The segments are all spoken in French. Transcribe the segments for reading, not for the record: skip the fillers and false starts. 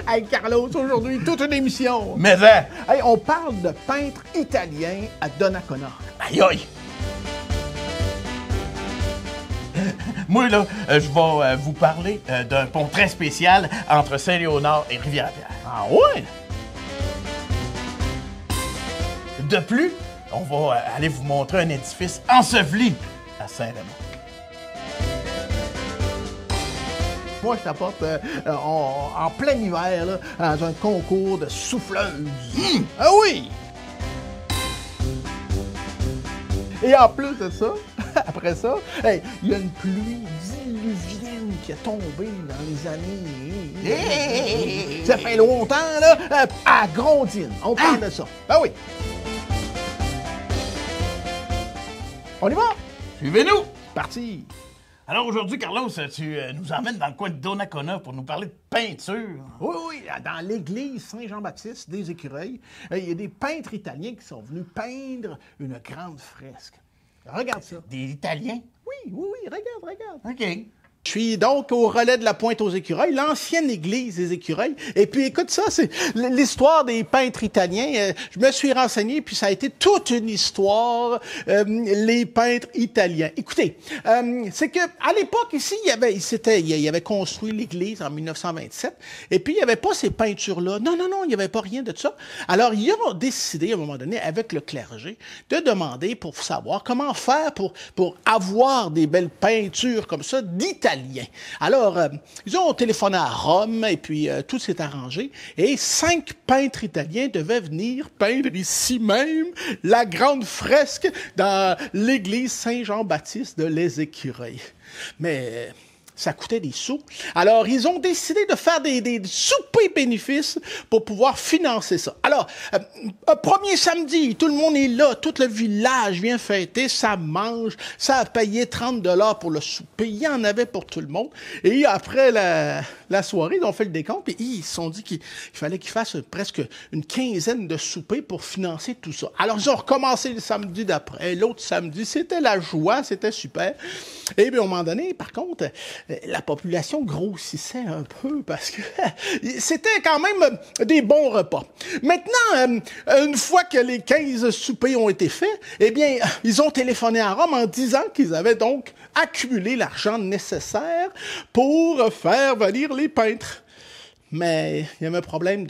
Hey Carlos, aujourd'hui, toute une émission. Mais hein! Hey, on parle de peintre italien à Donnacona. Aïe aïe! Moi, là, je vais vous parler d'un pont très spécial entre Saint-Léonard et Rivière-Pierre. Ah ouais? De plus, on va aller vous montrer un édifice enseveli à Saint-Raymond. Moi, je t'apporte en plein hiver, là, dans un concours de souffleuse. Ah oui! Et en plus de ça, après ça, hey, il y a une pluie diluvienne qui est tombée dans les années... Hey! Ça fait longtemps, là, à Grondine. On parle de ça. Ben oui! On y va? Suivez-nous! Parti! Alors aujourd'hui, Carlos, tu nous emmènes dans le coin de Donnacona pour nous parler de peinture. Oui, oui, dans l'église Saint-Jean-Baptiste des Écureuils, il y a des peintres italiens qui sont venus peindre une grande fresque. Regarde ça. Des Italiens? Oui, oui, oui, regarde. OK. Je suis donc au relais de la Pointe aux Écureuils, l'ancienne église des Écureuils. Et puis, écoute ça, c'est l'histoire des peintres italiens. Je me suis renseigné, puis ça a été toute une histoire, les peintres italiens. Écoutez, c'est que à l'époque, ici, il y avait construit l'église en 1927, et puis il n'y avait pas ces peintures-là. Non, il n'y avait pas rien de ça. Alors, ils ont décidé, à un moment donné, avec le clergé, de demander pour savoir comment faire pour avoir des belles peintures comme ça d'Italiens. Alors, ils ont téléphoné à Rome et puis tout s'est arrangé. Et 5 peintres italiens devaient venir peindre ici même la grande fresque dans l'église Saint-Jean-Baptiste de les Écureuils. Mais ça coûtait des sous. Alors, ils ont décidé de faire des soupers bénéfices pour pouvoir financer ça. Alors, premier samedi, tout le monde est là, tout le village vient fêter, ça mange, ça a payé 30 $ pour le souper, il y en avait pour tout le monde. Et après la soirée, ils ont fait le décompte et ils se sont dit qu'il fallait qu'ils fassent presque une quinzaine de soupers pour financer tout ça. Alors, ils ont recommencé le samedi d'après, l'autre samedi, c'était la joie, c'était super. Et bien, à un moment donné, par contre, la population grossissait un peu parce que c'était quand même des bons repas. Maintenant, une fois que les 15 soupers ont été faits, eh bien, ils ont téléphoné à Rome en disant qu'ils avaient donc accumulé l'argent nécessaire pour faire venir les peintres. Mais il y avait un problème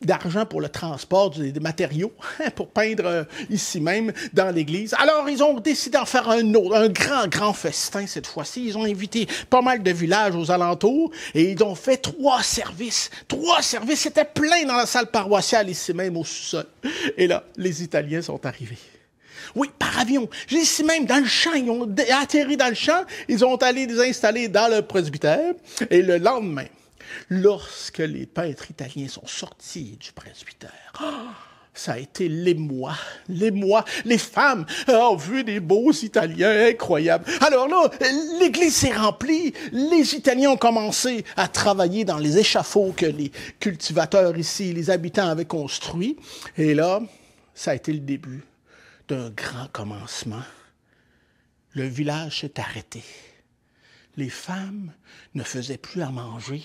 d'argent pour le transport des matériaux pour peindre ici même dans l'église. Alors, ils ont décidé d'en faire un grand festin cette fois-ci. Ils ont invité pas mal de villages aux alentours et ils ont fait 3 services. 3 services, c'était plein dans la salle paroissiale ici même au sous-sol. Et là, les Italiens sont arrivés. Oui, par avion. Ici même, dans le champ, ils ont atterri dans le champ, ils ont allé les installer dans le presbytère et le lendemain, lorsque les peintres italiens sont sortis du presbytère, ça a été l'émoi. Les femmes ont vu des beaux Italiens incroyables. Alors là, l'église s'est remplie. Les Italiens ont commencé à travailler dans les échafauds que les cultivateurs ici, les habitants avaient construits. Et là, ça a été le début d'un grand commencement. Le village s'est arrêté. Les femmes ne faisaient plus à manger,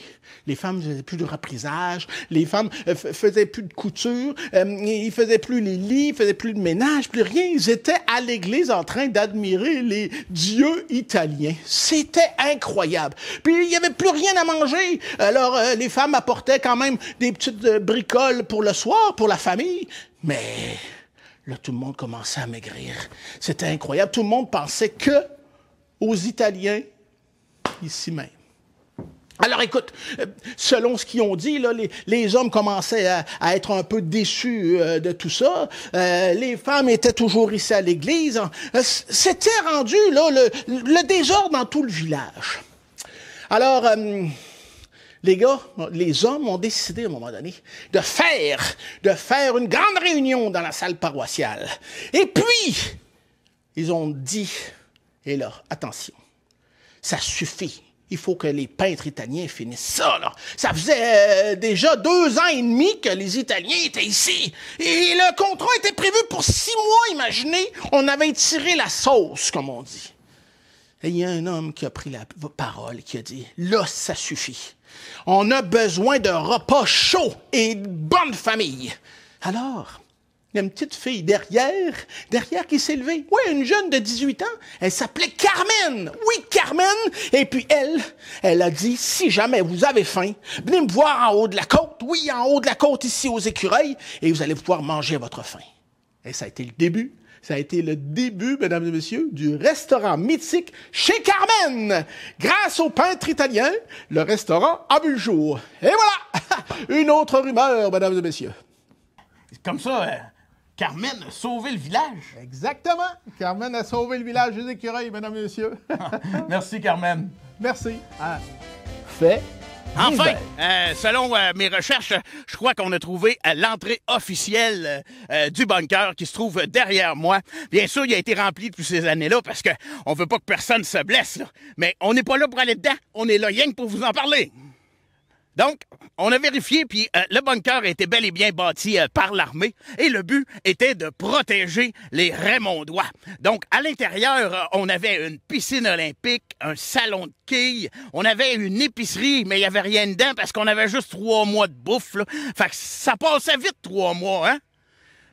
les femmes ne faisaient plus de reprisage, les femmes faisaient plus de couture, ils faisaient plus les lits, ils faisaient plus de ménage, plus rien. Ils étaient à l'église en train d'admirer les dieux italiens. C'était incroyable. Puis il n'y avait plus rien à manger. Alors les femmes apportaient quand même des petites bricoles pour le soir, pour la famille. Mais là, tout le monde commençait à maigrir. C'était incroyable. Tout le monde pensait que aux Italiens, ici même. Alors écoute, selon ce qu'ils ont dit, là, les hommes commençaient à être un peu déçus de tout ça. Les femmes étaient toujours ici à l'église. C'était rendu là le désordre dans tout le village. Alors, les gars, les hommes ont décidé à un moment donné de faire une grande réunion dans la salle paroissiale. Et puis, ils ont dit, et là, attention, ça suffit. Il faut que les peintres italiens finissent ça, là. Ça faisait déjà 2 ans et demi que les Italiens étaient ici. Et le contrat était prévu pour 6 mois, imaginez. On avait tiré la sauce, comme on dit. Et il y a un homme qui a pris la parole et qui a dit, là, ça suffit. On a besoin de repas chauds et de bonne famille. Alors, il y a une petite fille derrière qui s'est levée. Oui, une jeune de 18 ans. Elle s'appelait Carmen. Oui, Carmen. Et puis elle a dit, si jamais vous avez faim, venez me voir en haut de la côte. Oui, en haut de la côte, ici aux Écureuils, et vous allez pouvoir manger votre faim. Et ça a été le début. Ça a été le début, mesdames et messieurs, du restaurant mythique chez Carmen. Grâce au peintre italien, le restaurant a vu le jour. Et voilà! Une autre rumeur, mesdames et messieurs. Comme ça, Carmen a sauvé le village. Exactement. Carmen a sauvé le village des Écureuils, mesdames et messieurs. Merci, Carmen. Merci. Fait. Enfin, selon mes recherches, je crois qu'on a trouvé l'entrée officielle du bunker qui se trouve derrière moi. Bien sûr, il a été rempli depuis ces années-là parce que on veut pas que personne se blesse, là. Mais on n'est pas là pour aller dedans. On est là rien que pour vous en parler. Donc, on a vérifié, puis le bunker a été bel et bien bâti par l'armée, et le but était de protéger les Raymondois. Donc, à l'intérieur, on avait une piscine olympique, un salon de quilles, on avait une épicerie, mais il n'y avait rien dedans parce qu'on avait juste 3 mois de bouffe, là. Fait que ça passait vite, 3 mois, hein?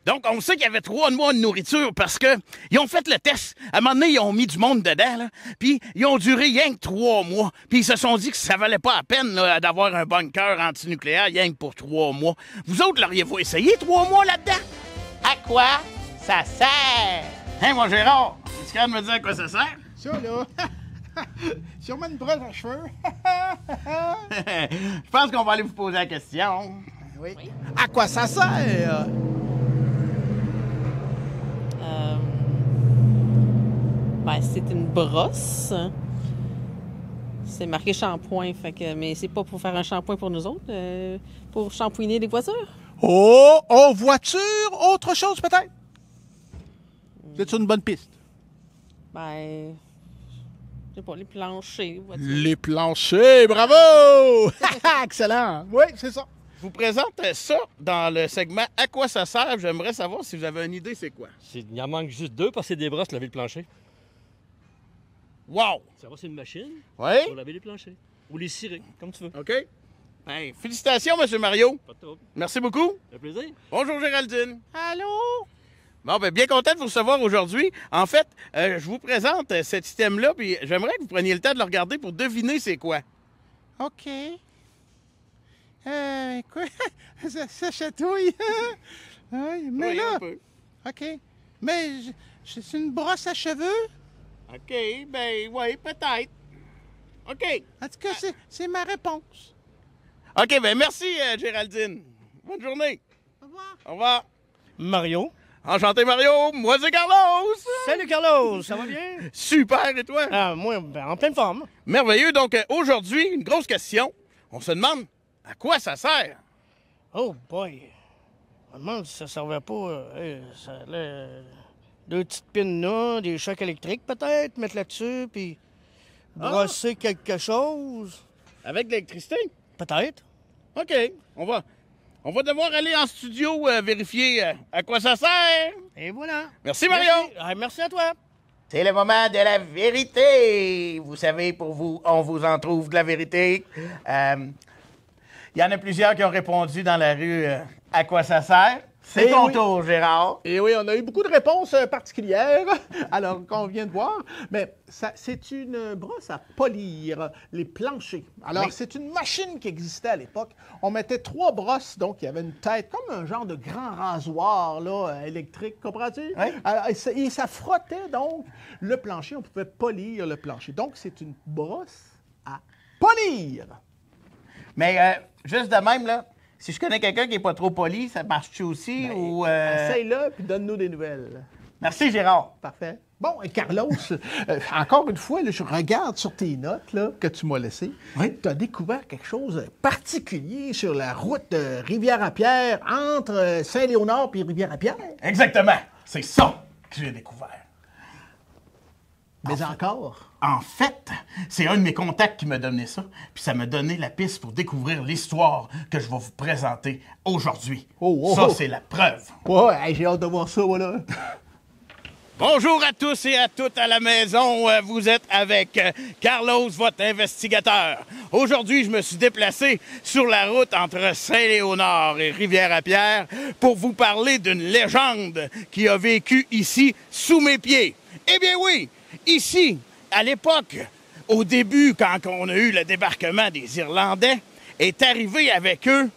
Donc, on sait qu'il y avait 3 mois de nourriture parce que ils ont fait le test. À un moment donné, ils ont mis du monde dedans, là. Puis, ils ont duré rien que 3 mois. Puis, ils se sont dit que ça valait pas la peine là, d'avoir un bunker antinucléaire rien que pour 3 mois. Vous autres, l'auriez-vous essayé 3 mois là-dedans? À quoi ça sert? Hein, mon Gérard? Tu capable de me dire à quoi ça sert? Ça, là. Sûrement une brosse à cheveux. Je pense qu'on va aller vous poser la question. Oui. À quoi ça sert? Ben, c'est une brosse. C'est marqué shampoing, fait que, mais c'est pas pour faire un shampoing pour nous autres, pour shampouiner les voitures. Oh, voiture, autre chose peut-être? C'est une bonne piste. Ben, je sais pas, les planchers, voitures. Les planchers, bravo! Excellent. Oui, c'est ça. Je vous présente ça dans le segment « À quoi ça sert? » J'aimerais savoir si vous avez une idée, c'est quoi? Il en manque juste 2 parce que c'est des brosses laver le plancher. Wow! Ça va, c'est une machine Oui? pour laver les planchers. Ou les cirer, comme tu veux. OK. Ben, félicitations, M. Mario. Pas de trouble. Merci beaucoup. Ça fait plaisir. Bonjour, Géraldine. Allô? Bon, ben, bien content de vous recevoir aujourd'hui. En fait, je vous présente cet item-là, puis j'aimerais que vous preniez le temps de le regarder pour deviner c'est quoi. OK. Quoi? Ça chatouille. Oui, mais Oui, là... un peu. OK. Mais c'est une brosse à cheveux? OK, ben, oui, peut-être. OK. En tout cas, c'est ma réponse. OK, ben, merci, Géraldine. Bonne journée. Au revoir. Au revoir. Mario. Enchanté, Mario. Moi, c'est Carlos. Salut Carlos, ça va bien? Super, et toi? Ah, moi, ben, en pleine forme. Merveilleux. Donc, aujourd'hui, une grosse question. On se demande à quoi ça sert? Oh boy. Je me demande si ça servait pas. Ça allait, 2 petites pines là, des chocs électriques peut-être, mettre là-dessus, puis brosser quelque chose. Avec de l'électricité? Peut-être. OK. On va devoir aller en studio vérifier à quoi ça sert. Et voilà. Merci, Mario. Merci, merci à toi. C'est le moment de la vérité. Vous savez, pour vous, on vous en trouve de la vérité. Il y en a plusieurs qui ont répondu dans la rue à quoi ça sert. C'est ton tour, Gérard. Et oui, on a eu beaucoup de réponses particulières, alors qu'on vient de voir. Mais c'est une brosse à polir les planchers. Alors, c'est une machine qui existait à l'époque. On mettait 3 brosses, donc il y avait une tête, comme un genre de grand rasoir là, électrique, comprends-tu? Oui. Alors, et ça frottait donc le plancher. On pouvait polir le plancher. Donc, c'est une brosse à polir. Mais juste de même, là, si je connais quelqu'un qui n'est pas trop poli, ça marche-tu aussi? Ou, Essaye-le, puis donne-nous des nouvelles. Merci, Gérard. Parfait. Bon, et Carlos, encore une fois, là, je regarde sur tes notes là, que tu m'as laissées. Oui. Tu as découvert quelque chose de particulier sur la route de Rivière-à-Pierre entre Saint-Léonard et Rivière-à-Pierre. Exactement. C'est ça que j'ai découvert. Mais encore. En fait, c'est un de mes contacts qui m'a donné ça, puis ça m'a donné la piste pour découvrir l'histoire que je vais vous présenter aujourd'hui. Ça, c'est la preuve. Ouais, hey, j'ai hâte de voir ça, voilà. Bonjour à tous et à toutes à la maison. Vous êtes avec Carlos, votre investigateur. Aujourd'hui, je me suis déplacé sur la route entre Saint-Léonard et Rivière-à-Pierre pour vous parler d'une légende qui a vécu ici, sous mes pieds. Eh bien oui, ici, à l'époque, au début, quand on a eu le débarquement des Irlandais, est arrivé avec eux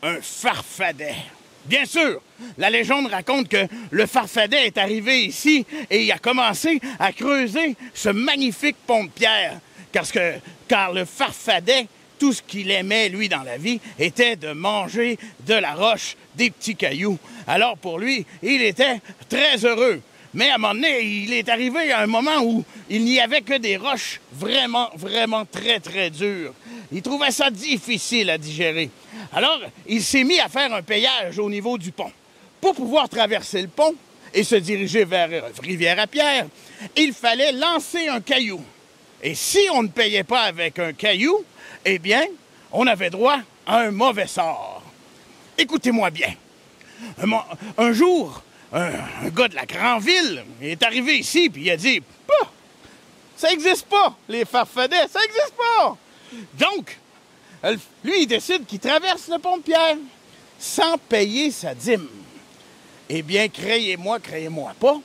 un farfadet. Bien sûr, la légende raconte que le farfadet est arrivé ici et il a commencé à creuser ce magnifique pont de pierre. Car le farfadet, tout ce qu'il aimait, lui, dans la vie, était de manger de la roche, des petits cailloux. Alors pour lui, il était très heureux. Mais à un moment donné, il est arrivé à un moment où il n'y avait que des roches vraiment, vraiment très, très dures. Il trouvait ça difficile à digérer. Alors, il s'est mis à faire un péage au niveau du pont. Pour pouvoir traverser le pont et se diriger vers Rivière-à-Pierre, il fallait lancer un caillou. Et si on ne payait pas avec un caillou, eh bien, on avait droit à un mauvais sort. Écoutez-moi bien. Un jour, un gars de la grande ville est arrivé ici puis il a dit « Ça n'existe pas, les farfadets, ça n'existe pas! » Donc, lui, il décide qu'il traverse le pont de pierre sans payer sa dîme. Eh bien, croyez-moi pas,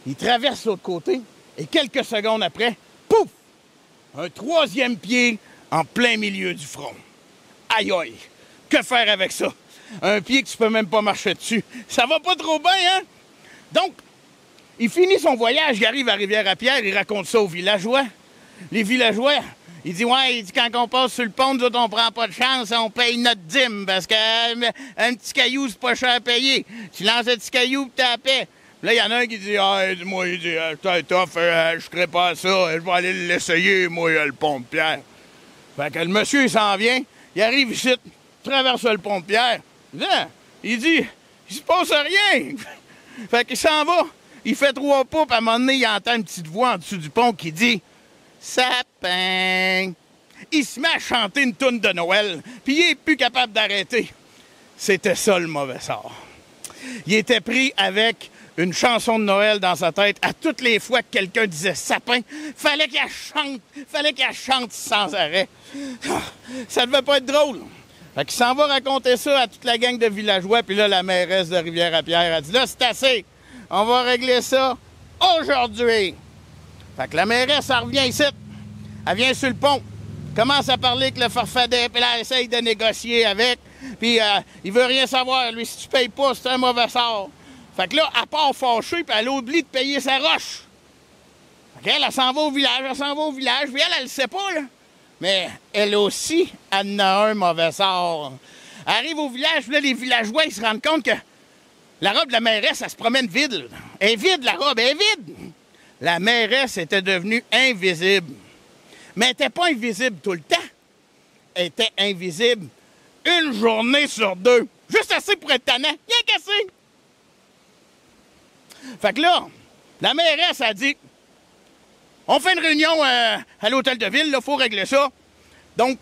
il traverse l'autre côté et quelques secondes après, pouf! Un troisième pied en plein milieu du front. Aïe aïe! Que faire avec ça? Un pied que tu peux même pas marcher dessus. Ça va pas trop bien, hein? Donc, il finit son voyage, il arrive à Rivière-à-Pierre, il raconte ça aux villageois. Les villageois, il dit, ouais, quand on passe sur le pont, nous autres, on prend pas de chance, on paye notre dîme, parce qu'un petit caillou, c'est pas cher à payer. Tu lances un petit caillou, tu t'as paix. Là, il y en a un qui dit, moi, il dit, c'est tough, je ferai pas ça, je vais aller l'essayer, moi, le pont de pierre. Fait que le monsieur, il s'en vient, il arrive ici, traverse le pont de pierre. Il dit, il se passe rien. Fait qu'il s'en va, il fait 3 pas, puis à un moment donné, il entend une petite voix en dessous du pont qui dit « Sapin ». Il se met à chanter une toune de Noël, puis il est plus capable d'arrêter. C'était ça le mauvais sort. Il était pris avec une chanson de Noël dans sa tête. À toutes les fois que quelqu'un disait « Sapin », fallait qu'elle chante sans arrêt. Ça devait pas être drôle. Fait qu'il s'en va raconter ça à toute la gang de villageois, puis là, la mairesse de Rivière-à-Pierre a dit « Là, c'est assez, on va régler ça aujourd'hui. » Fait que la mairesse, elle revient ici, elle vient sur le pont, commence à parler avec le farfadet, puis là, elle essaye de négocier avec, puis il veut rien savoir. Lui, si tu payes pas, c'est un mauvais sort. Fait que là, elle part fâchée, puis elle oublie de payer sa roche. Fait qu'elle, elle s'en va au village, puis elle le sait pas, là. Mais elle aussi, elle en a un mauvais sort. Elle arrive au village, puis là, les villageois, ils se rendent compte que la robe de la mairesse, elle se promène vide. Là. Elle est vide, la robe, elle est vide. La mairesse était devenue invisible. Mais elle n'était pas invisible tout le temps. Elle était invisible une journée sur 2. Juste assez pour être tannant. Rien qu'assez. Fait que là, la mairesse a dit... On fait une réunion à l'hôtel de ville, il faut régler ça. Donc,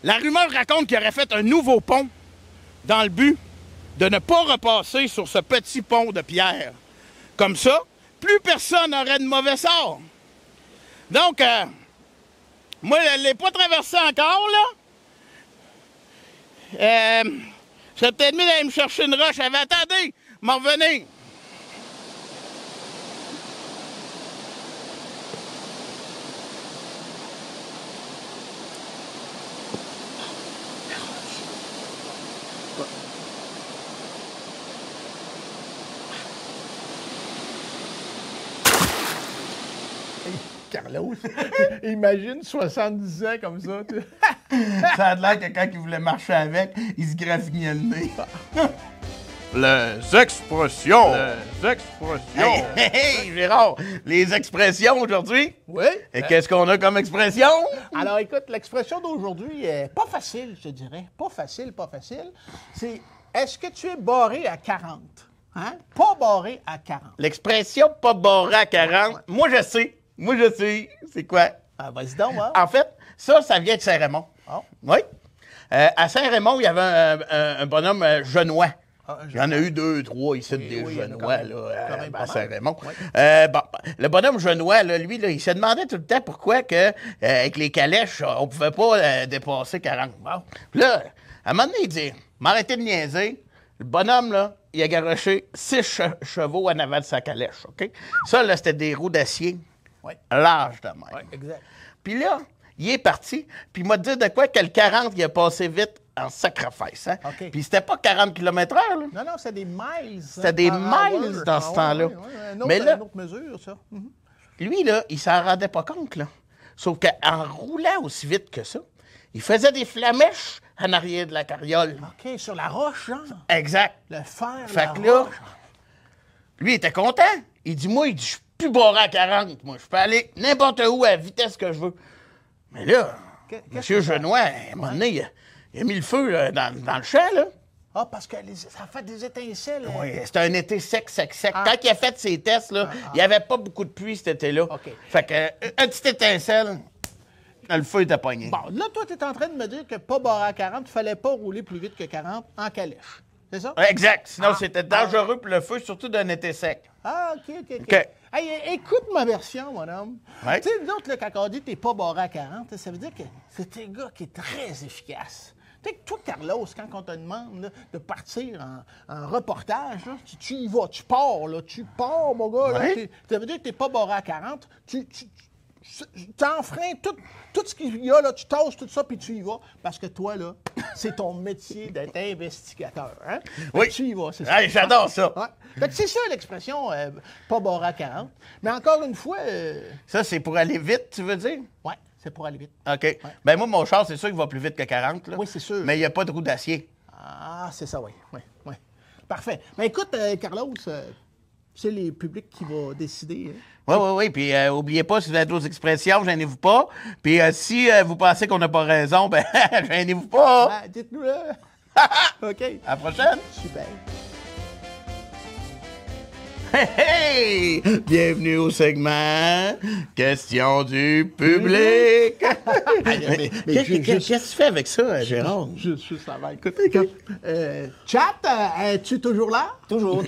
la rumeur raconte qu'il aurait fait un nouveau pont dans le but de ne pas repasser sur ce petit pont de pierre. Comme ça, plus personne n'aurait de mauvais sort. Donc, moi, je ne l'ai pas traversé encore, là. Je serais peut-être mieux d'aller me chercher une roche. Attendez, m'en revenez. Carlos, imagine 70 ans comme ça. Ça a l'air que quand il voulait marcher avec, il se graffignait le nez. Les expressions. Hey, hey, hey, Gérard, les expressions aujourd'hui? Oui. Et qu'est-ce qu'on a comme expression? Alors, écoute, l'expression d'aujourd'hui est pas facile, je dirais. Pas facile. C'est « Est-ce que tu es barré à 40? » Hein? Pas barré à 40. L'expression pas barré à 40, moi je sais. C'est quoi? Ah, vas-y donc, hein? En fait, ça vient de Saint-Raymond. Ah. Oui. À Saint-Raymond, il y avait un bonhomme genois. Il y en a eu 2, 3 ici, des genois, à Saint-Raymond. Ouais. Bon, le bonhomme genois, là, lui, là, il se demandait tout le temps pourquoi que, avec les calèches, on pouvait pas dépasser 40. Bon. Puis là, à un moment donné, il dit, m'arrêtez de niaiser. Le bonhomme, là, il a garoché 6 chevaux en avant de sa calèche, OK? Ça, là, c'était des roues d'acier. Ouais. Large de même. Oui, exact. Puis là, il est parti, puis il m'a dit de quoi que le 40, il a passé vite en sacrifice. Hein? OK. Puis c'était pas 40 km/h, là. Non, c'est des miles. C'était des par miles hour. dans ce temps-là. Ouais. Mais là- Une autre mesure, ça. Mhm. Lui, là, il s'en rendait pas compte, là. Sauf qu'en roulant aussi vite que ça, il faisait des flamèches en arrière de la carriole. OK, sur la roche, genre. Exact. Le fer, Fait la que là, roche. lui, il était content. Il dit, moi, je suis plus barré à 40. Moi, je peux aller n'importe où à la vitesse que je veux. Mais là, Qu'est-ce M. que ça- Genois, à un moment donné, il a mis le feu là, dans le champ, là. Ah, parce que ça a fait des étincelles. Oui, c'était un été sec. Ah. Quand il a fait ses tests, là, il n'y avait pas beaucoup de pluie cet été-là. OK. Fait que, un petit étincelle, le feu était pogné. Bon, là, toi, tu es en train de me dire que pas barré à 40, il ne fallait pas rouler plus vite que 40 en calèche. C'est ça? Exact. Sinon, c'était dangereux pour le feu, surtout d'un été sec. Ah, OK. OK. Hey, écoute ma version, mon homme. Ouais. Tu sais, nous autres, là, quand on dit que t'es pas barré à 40, ça veut dire que c'est un gars qui est très efficace. Tu sais, que toi, Carlos, quand on te demande là, de partir en reportage, là, tu y vas, tu pars, mon gars. Là, Ouais. ça veut dire que t'es pas barré à 40. Tu enfreins tout ce qu'il y a, là, tu tasses tout ça, puis tu y vas. Parce que toi, là, c'est ton métier d'être investigateur. Hein? Oui. Tu y vas, c'est ça. Hey, j'adore ça. Ouais. Fait que c'est ça l'expression pas barré à 40. Mais encore une fois, Ça, c'est pour aller vite, tu veux dire? ouais, c'est pour aller vite. OK. Ben moi, mon char, c'est sûr qu'il va plus vite que 40. Là. Oui, c'est sûr. Mais il n'y a pas de roue d'acier. Ah, c'est ça, oui. Parfait. Mais écoute, Carlos, c'est les publics qui vont décider. Hein? Oui. Puis, oubliez pas, si vous avez d'autres expressions, gênez-vous pas. Puis, si vous pensez qu'on n'a pas raison, ben, gênez-vous pas. Ben, dites-nous-le. OK. À la prochaine. Super. Hey! Bienvenue au segment Questions du public. Qu'est-ce que tu fais avec ça, Gérard? Juste avant. Écoute, chat, es-tu toujours là? Toujours. Oui,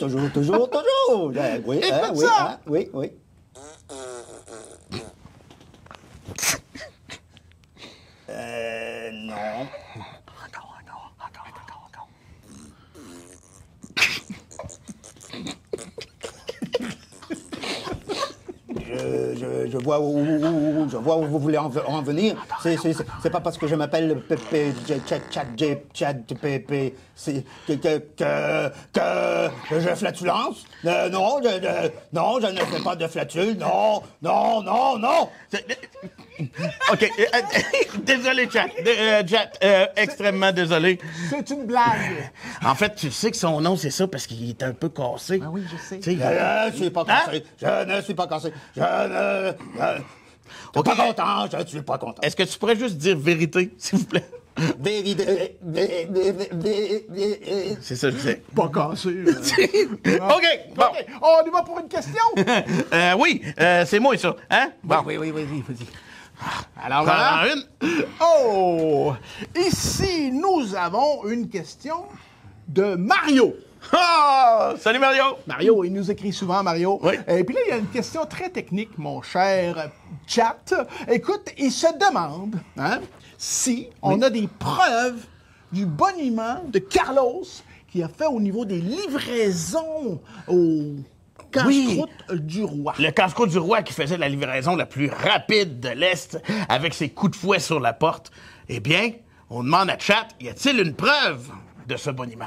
Écoute oui, ça. oui. Non. Je vois où vous voulez en venir. C'est pas parce que je m'appelle ChatGPT que je flatulence. Non, je ne fais pas de flatule. Non. OK. Désolé, Jack. Jack, extrêmement désolé. C'est une blague. En fait, tu sais que son nom, c'est ça parce qu'il est un peu cassé. Ah oui, je sais. Tu sais, Je ne suis pas cassé. Je ne suis pas cassé. Je OK. suis pas content. Je ne suis pas content. Est-ce que tu pourrais juste dire vérité, s'il vous plaît? C'est ça, je sais. Pas cassé. OK, bon. OK, on y va pour une question. Oui, c'est moi, ça. Hein? Bon. Oui, vas-y. Alors, Prends voilà. une. Oh! Ici, nous avons une question de Mario. Ah! Salut, Mario! Mario, il nous écrit souvent, Mario. Oui. Et puis là, il y a une question très technique, mon cher chat. Écoute, il se demande si on a des preuves du boniment de Carlos qui a fait au niveau des livraisons au casse-croûte du roi. Le casse-croûte du roi qui faisait la livraison la plus rapide de l'Est avec ses coups de fouet sur la porte. Eh bien, on demande à Chat, y a-t-il une preuve de ce boniment?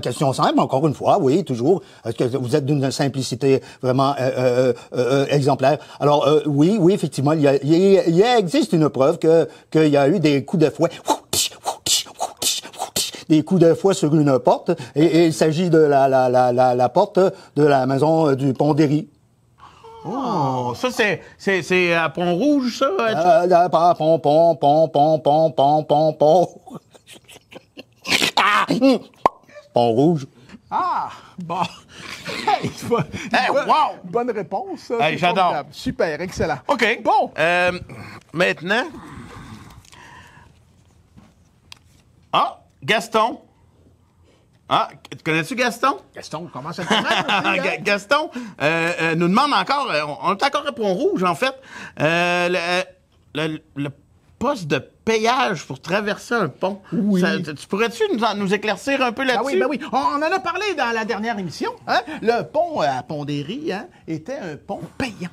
Question simple, encore une fois, oui, toujours. Est-ce que vous êtes d'une simplicité vraiment exemplaire? Alors, oui, effectivement, il existe une preuve qu'il y a eu des coups de fouet. Des coups de fouet sur une porte, et il s'agit de la porte de la maison du Pont-d'Éry. Oh, ça, c'est à Pont-Rouge, ça? Pont. Pont-Rouge. Ah, bon. Hey, Wow! Bonne réponse. Ça, Hey, c'est j'adore. formidable. Super, excellent. OK. Bon. Maintenant... Ah, Gaston. Ah, connais-tu Gaston? Gaston, comment ça commence? Gaston nous demande encore, on est encore à Pont-Rouge, en fait, le poste de péage pour traverser un pont. Oui. Tu pourrais-tu nous éclaircir un peu là-dessus? Ben oui. On en a parlé dans la dernière émission. Hein? Le pont à Pont-d'Éry était un pont payant.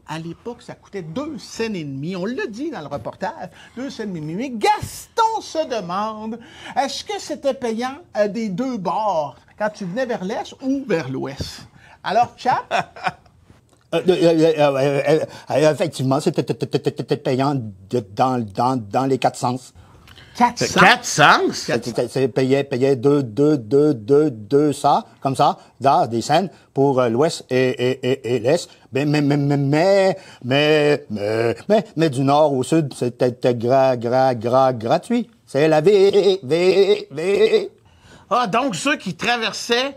À l'époque, ça coûtait 2 cents et demi. On l'a dit dans le reportage, 2 cents et demi. Mais Gaston se demande, est-ce que c'était payant des deux bords quand tu venais vers l'est ou vers l'ouest? Alors, Chap? Effectivement, c'était payant dans les 4 sens. 4 sens? C'est payait deux ça, comme ça, là, des scènes pour l'ouest et l'est. Mais du nord au sud, c'était gratuit. C'est la V. Ah, donc ceux qui traversaient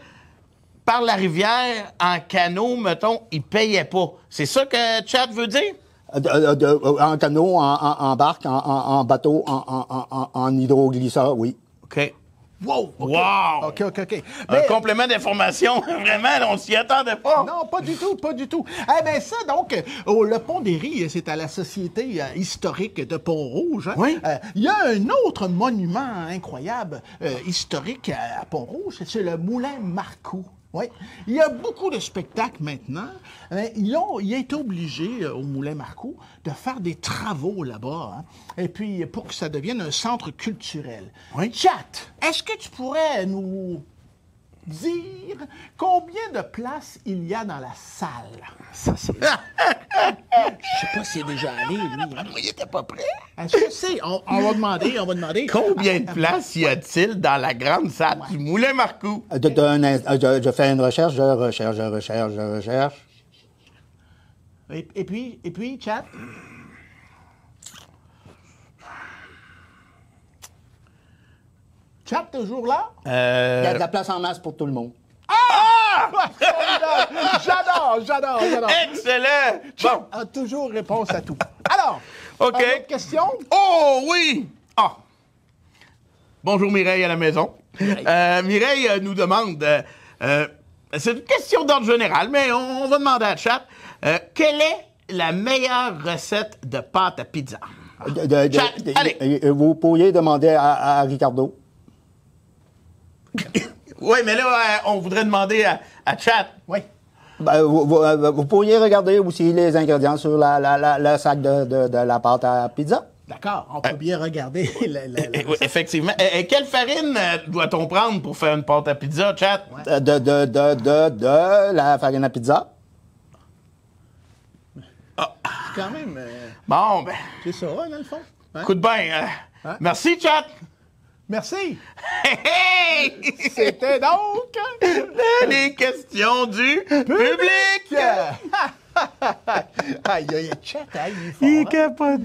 par la rivière en canot, mettons, ils payaient pas. C'est ça que Chad veut dire? En canot, en barque, en bateau, en hydroglisseur, oui. OK. Wow! Wow! OK. Un complément d'information, vraiment, là, on s'y attendait pas. Non, pas du tout. Eh bien, ça, donc, le Pont-d'Éry, c'est à la Société historique de Pont-Rouge. Hein? Oui. Il y a un autre monument incroyable historique à Pont-Rouge, c'est le Moulin Marcoux. Oui. Il y a beaucoup de spectacles maintenant. Il a été obligé, au Moulin Marcoux, de faire des travaux là-bas. Hein? Et puis, pour que ça devienne un centre culturel. Oui. Chat, est-ce que tu pourrais nous dire combien de places il y a dans la salle? Ça, c'est... Je sais pas s'il est déjà allé, lui. Hein? Il était pas prêt. Est-ce que c'est... On va demander. Combien de places y a-t-il dans la grande salle du Moulin Marcoux? Je fais une recherche, je recherche. Et puis, Chat? Chat, toujours là? Il y a de la place en masse pour tout le monde. J'adore. Excellent! Bon, A toujours réponse à tout. Alors, OK. une autre question? Oh, oui! Ah! Bonjour Mireille à la maison. Mireille nous demande, c'est une question d'ordre général, mais on va demander à Chat, quelle est la meilleure recette de pâte à pizza? Chat, allez! Vous pourriez demander à Ricardo. Oui, mais là, on voudrait demander à Chat. Oui. Vous pourriez regarder aussi les ingrédients sur le sac de la pâte à pizza. D'accord, on peut bien regarder Oui, effectivement. Et quelle farine doit-on prendre pour faire une pâte à pizza, Chat? De la farine à pizza. quand même... Bon, ben, c'est ça, hein, dans le fond. Hein? coup de bain. Merci, Chat. Merci. Hey, hey! C'était donc... Les questions du public! Aïe, Chat, il est fort. capoté.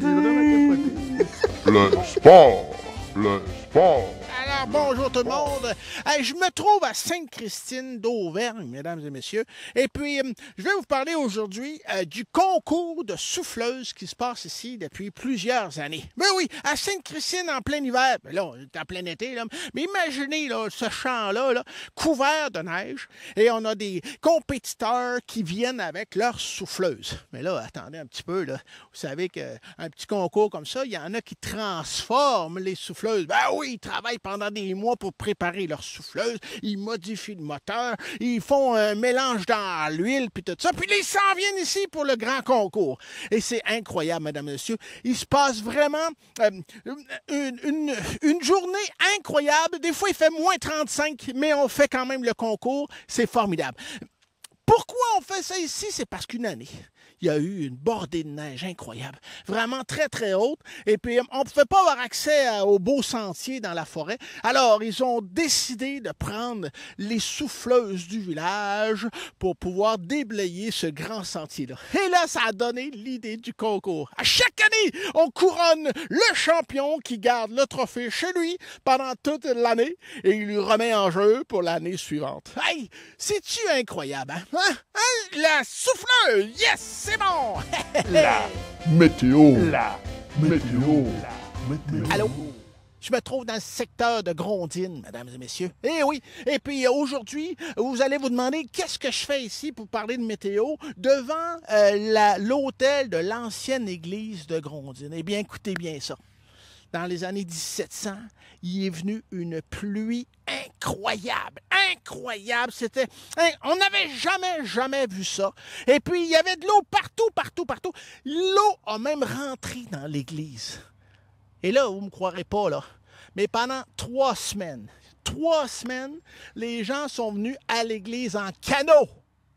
Le sport. Alors, bonjour tout le monde. Je me trouve à Sainte-Christine d'Auvergne, mesdames et messieurs. Et puis, je vais vous parler aujourd'hui du concours de souffleuses qui se passe ici depuis plusieurs années. Mais oui, à Sainte-Christine en plein hiver. Ben là, on est en plein été, là. Mais imaginez là, ce champ-là, là, couvert de neige. Et on a des compétiteurs qui viennent avec leurs souffleuses. Mais là, attendez un petit peu, là. Vous savez qu'un petit concours comme ça, il y en a qui transforment les souffleuses. Ben oui, ils travaillent pendant des mois pour préparer leur souffleuse. Ils modifient le moteur. Ils font un mélange dans l'huile, puis tout ça. Puis ils s'en viennent ici pour le grand concours. Et c'est incroyable, mesdames et messieurs. Il se passe vraiment une journée incroyable. Des fois, il fait moins 35, mais on fait quand même le concours. C'est formidable. Pourquoi on fait ça ici? C'est parce qu'une année, il y a eu une bordée de neige incroyable, vraiment très, très haute. Et puis, on ne pouvait pas avoir accès aux beaux sentiers dans la forêt. Alors, ils ont décidé de prendre les souffleuses du village pour pouvoir déblayer ce grand sentier-là. Et là, ça a donné l'idée du concours. À chaque année, on couronne le champion qui garde le trophée chez lui pendant toute l'année et il lui remet en jeu pour l'année suivante. Hey, c'est-tu incroyable, hein? La souffleuse! Yes! C'est bon! La météo. La météo. Allô? Je me trouve dans le secteur de Grondines, mesdames et messieurs. Eh oui! Et puis aujourd'hui, vous allez vous demander qu'est-ce que je fais ici pour parler de météo devant l'hôtel de l'ancienne église de Grondines. Eh bien, écoutez bien ça. Dans les années 1700, il est venu une pluie incroyable, incroyable. C'était, on n'avait jamais vu ça. Et puis, il y avait de l'eau partout. L'eau a même rentré dans l'église. Et là, vous ne me croirez pas, là, mais pendant 3 semaines, les gens sont venus à l'église en canot.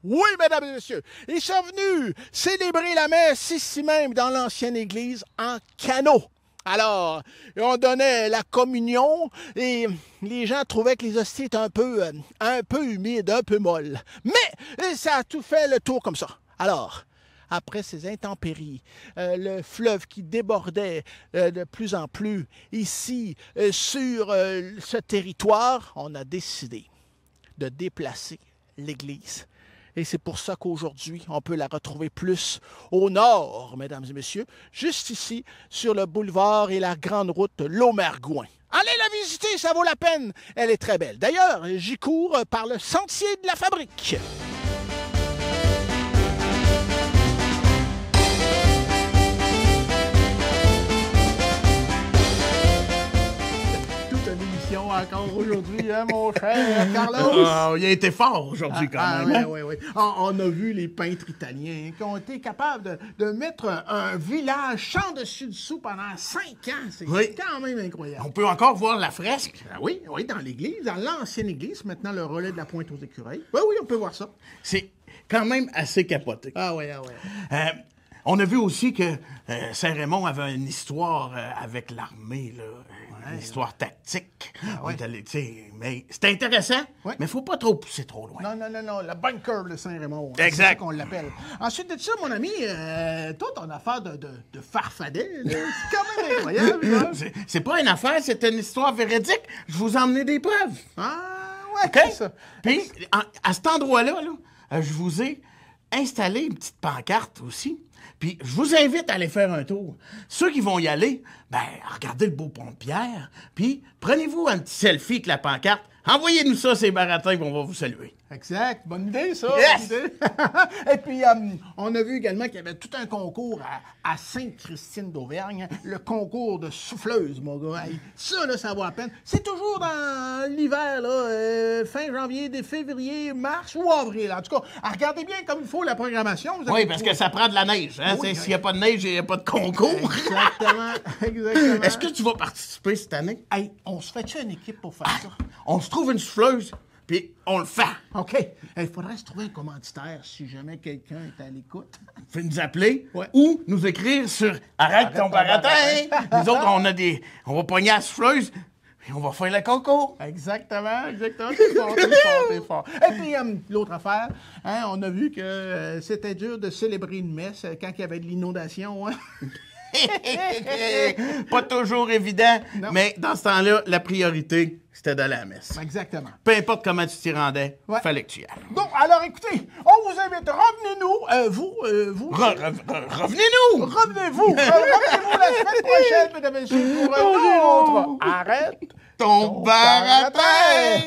Oui, mesdames et messieurs, ils sont venus célébrer la messe ici même dans l'ancienne église en canot. Alors, on donnait la communion et les gens trouvaient que les hosties étaient un peu humides, un peu molles. Mais ça a tout fait le tour comme ça. Alors, après ces intempéries, le fleuve qui débordait de plus en plus ici sur ce territoire, on a décidé de déplacer l'église. Et c'est pour ça qu'aujourd'hui, on peut la retrouver plus au nord, mesdames et messieurs, juste ici, sur le boulevard et la grande route Laumergouin. Allez la visiter, ça vaut la peine. Elle est très belle. D'ailleurs, j'y cours par le sentier de la fabrique. Encore aujourd'hui, hein, mon cher Carlos? Il a été fort aujourd'hui quand même. Oui. On a vu les peintres italiens qui ont été capables de mettre un village champ dessus dessous pendant 5 ans. C'est quand même incroyable. On peut encore voir la fresque. Oui, dans l'église, dans l'ancienne église, maintenant le relais de la Pointe aux Écureuils. Oui, on peut voir ça. C'est quand même assez capoté. Ah oui. On a vu aussi que Saint-Raymond avait une histoire avec l'armée, là. Une histoire tactique. Mais c'est intéressant, mais il ne faut pas trop pousser trop loin. Non, le bunker de Saint-Raymond. Exact. C'est ça qu'on l'appelle. Ensuite de ça, mon ami, toi, ton affaire de farfadet, c'est quand même incroyable. C'est pas une affaire, c'est une histoire véridique. Je vous ai emmené des preuves. C'est ça. Puis, à cet endroit-là, je vous ai installé une petite pancarte aussi. Puis, je vous invite à aller faire un tour. Ceux qui vont y aller, regardez le beau pont de pierre, puis prenez-vous un petit selfie avec la pancarte. Envoyez-nous ça, ces baratins, on va vous saluer. Exact. Bonne idée, ça. Yes! Bonne idée. Et puis, on a vu également qu'il y avait tout un concours à Sainte-Christine d'Auvergne, le concours de souffleuse, mon gars. Hey, ça, là, ça vaut la peine. C'est toujours dans l'hiver, là, fin janvier, février, mars ou avril. En tout cas, regardez bien comme il faut la programmation. Oui, parce que ça prend de la neige. Hein? Oui, s'il n'y a pas de neige, il n'y a pas de concours. Exactement. Est-ce que tu vas participer cette année? Hey, on se fait-tu une équipe pour faire ça? On se trouve une souffleuse, puis on le fait. OK. Il faudrait se trouver un commanditaire si jamais quelqu'un est à l'écoute. Faut nous appeler ou nous écrire sur Arrête ton baratin. Nous autres, on va pogner la souffleuse et on va faire le concours. Exactement. T'es fort. Et puis, l'autre affaire, on a vu que c'était dur de célébrer une messe quand il y avait de l'inondation. Pas toujours évident, mais dans ce temps-là, la priorité, c'était d'aller à la messe. Exactement. Peu importe comment tu t'y rendais, fallait que tu y ailles. Bon, alors écoutez, on vous invite, revenez-nous, vous... Revenez-nous! Revenez-vous la semaine prochaine, mesdames et messieurs, pour un autre Arrête ton baratin!